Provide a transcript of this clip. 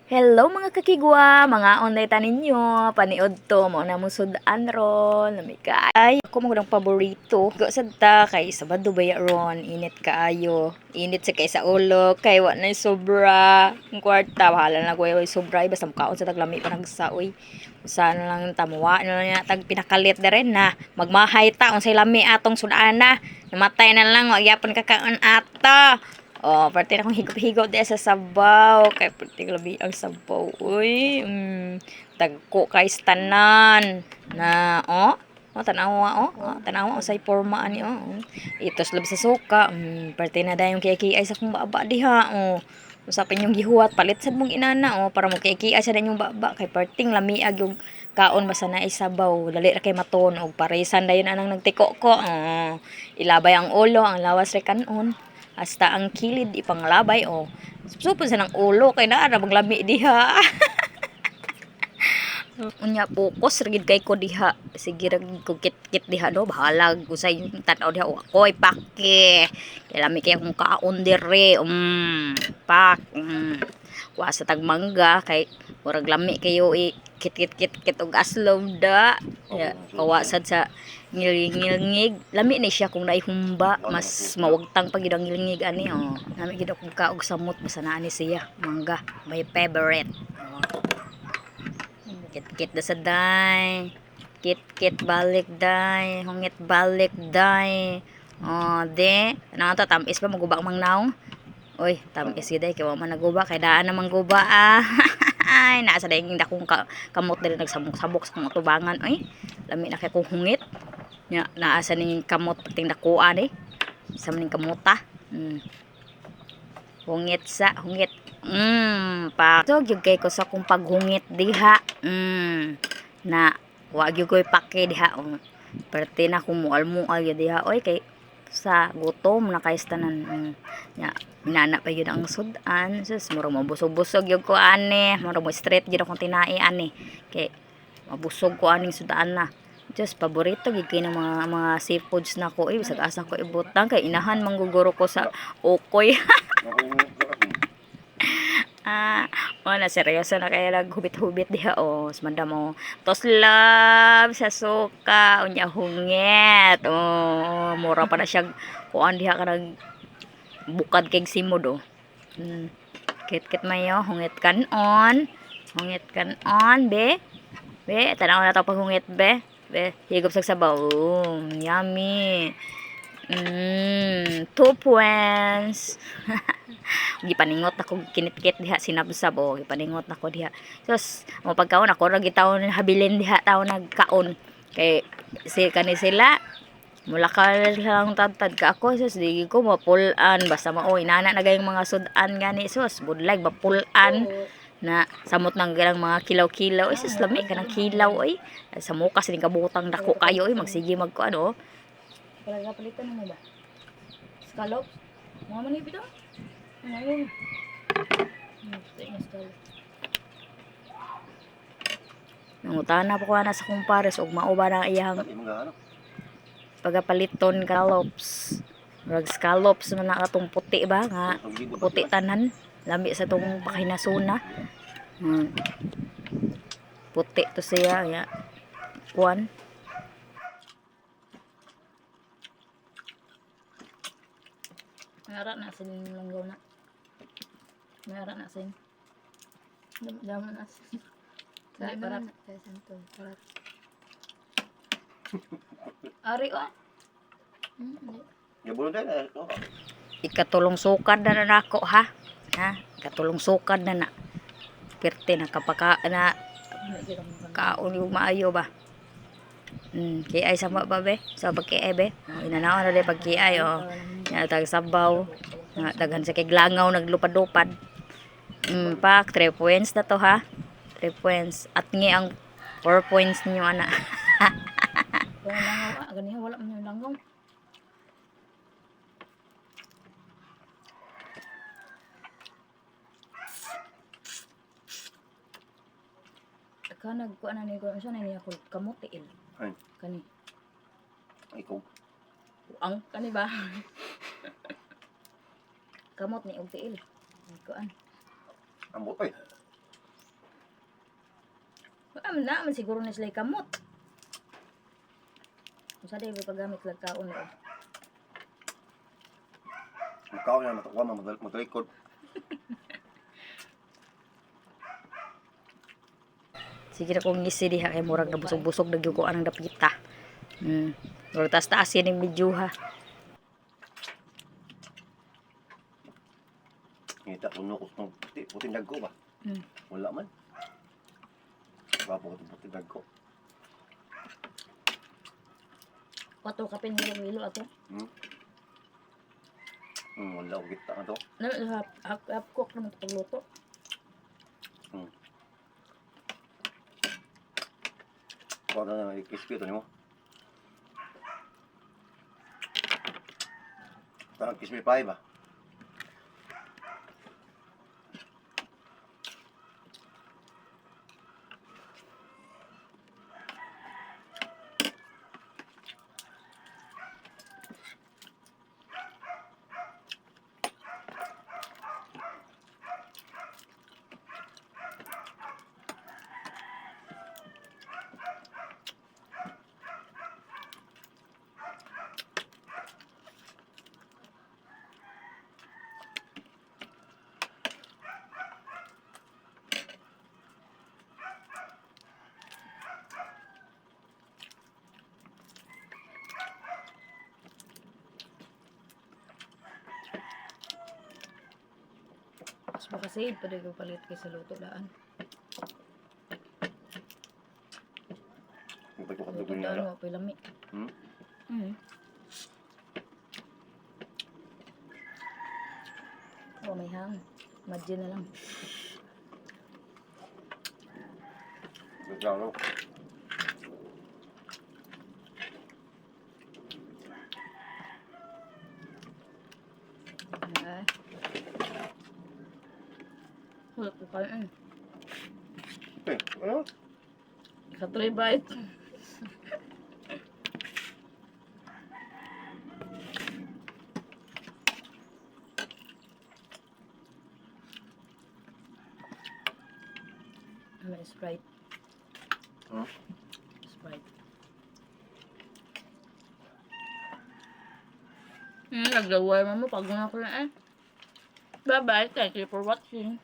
Hello mga kakigwa, mga onday taninyo, paniod to, mo na musudan ron, lamig ay, ako mga paborito, go sad ta, kay Sabado baya ron, init kaayo, init sa kay sa ulo, kay wa na sobra, ang kwarta, bahala na ko sobra, basta mukhaon sa taglami pa nagsaoy, sana lang tamuwa, na lang tag pinakalit na rin na, magmahay ta, unsay lami atong sudana, namatay na lang, magyapon kakaon ata. Oh, parte na akong higop-higop di sa sabaw. Kay parte labi ang sabaw. Uy, tagko kay tanan na tanawa tanawa say forma ani Itos lab sa suka. Parte na dayon kay sa kong baba diha. Usapin yung gihuwat palit sad mong inana para mo kay sa yung baba kay parting lamiag yung kaon basta na isabaw dali ra kay maton og paresan dayon anang nagtiko ko. Ilabay ang ulo, ang lawas re kanon. Hasta ang kilid ipanglabay supon sa ng ulo kay naa ra maglami diha. Unya focus rigid kay ko diha. Sige ra ko kit diha do bahala usay tan-aw diha ako'y pake. Kay lami kay akong kaon dire. Pak. Wa sa tagmangga kay murag lami kayo kit og aslom da. Kawa sad sa ngilngig lami ni siya kung naihumba mas mawagtang pag ang ngilngig ani nami gid akong kaog samot basta naa ni siya mangga my favorite. Kit da sa day. Kit balik day. Hungit balik day. De. Ano to? Tamis pa maguba mang naong? Uy, tamis gid kay wa man naguba kay daan na guba Ay, nasa day yung dakong kamot diri nagsabok-sabok sa kong tubangan. Ay, lami na kay kong hungit. Nya naasa ning kamot pating dakuan sa maning kamuta. Hungit pa so gyud kay ko sa kung paghungit diha. Na wa gyud ko'y pake diha. Parte na kung mual-mual gyud diha oy kay sa gutom na kay tanan. Nya minana pa gyud ang sudan sus mura mo busog-busog gyud ko ani, mura mo straight gyud akong tinai ani kay mabusog ko aning sudan na. Just paborito gid kay ng mga seafoods na ko bisag asa ko ibutang kay inahan mangguguro ko sa okoy. Wala seryoso na kaya naghubit-hubit diha smanda mo tos love sa suka unya hungit mura pa na siya kuan diha kanang bukad kay simod kit mayo hungit kanon be tanaw na to pag hungit be higop sa sabaw yummy 2 points. Gipaningot ako kinitkit diha sinabsab gipaningot nako diha sus mo pagkaon ako ra gitawon habilin diha taon nagkaon kay kani sila mula ka lang tad ka ako sus di ko mapulan basta mao inana na gayong mga sudan gani sus budlag mapulan na samot nang girang mga kilaw-kilaw sus lami ka ng kilaw sa mukas ning kabutang dako kayo magsige magkuan Palaga palitan mo ba? Scallop? Mga manipit ngayon. Nangutana po ko na sa kumpares ug mao ba na iyang pagapaliton scallops. Rag scallops man na atong puti ba nga puti tanan lami sa tong pakinasuna. Puti to siya ya. Kuan Nara na sin langgaw na. Nara na sin. Daman na sin. Dai para kay santo. Para. Ari Ikatulong sukad na nako ha. Ikatulong sukad na. Perte na kapaka na kaon yung maayo ba. Kay ay sama ba be? Sa pagkiay be. Inanaw na de pagkiay tag sabaw daghan sa kay glangaw naglupad-lupad pak 3 points na to ha 3 points at ngi ang 4 points niyo ana langaw ganiha wala man yung langaw ka nagkuan na ni ko unsa na niya ko kamote kani ay ko ang kani ba kamot ni og tiil kuan Ambot ay. Naman siguro na sila kamot. Kung sa day, paggamit lang kaon eh. Ikaw na matakwa matalikod. Sige na kong ngisi diha kay murag na busog-busog nagyukuan ang dapita. Pero taas-taas yan yung medyo ha. Ngita ko nukos ng puting dagko ba? Wala man. Wapo ko itong puting dagko. Pato ka pinilo-milo ato. Wala ko kita na to. Half cook naman ito pagluto. Kung na crispy ito niyo mo. Parang crispy pie ba? Mas baka save pa ko palit kay sa luto daan. Yung pagkakadugin Luto niya daan na. mo pa lami. Oh, may hang. Imagine na lang. Nagkano? Ay. Wala ko kain. Ano? Katuloy bite. May Sprite. Sprite. Naglaway mo pag ko na eh. Bye-bye. Thank you for watching.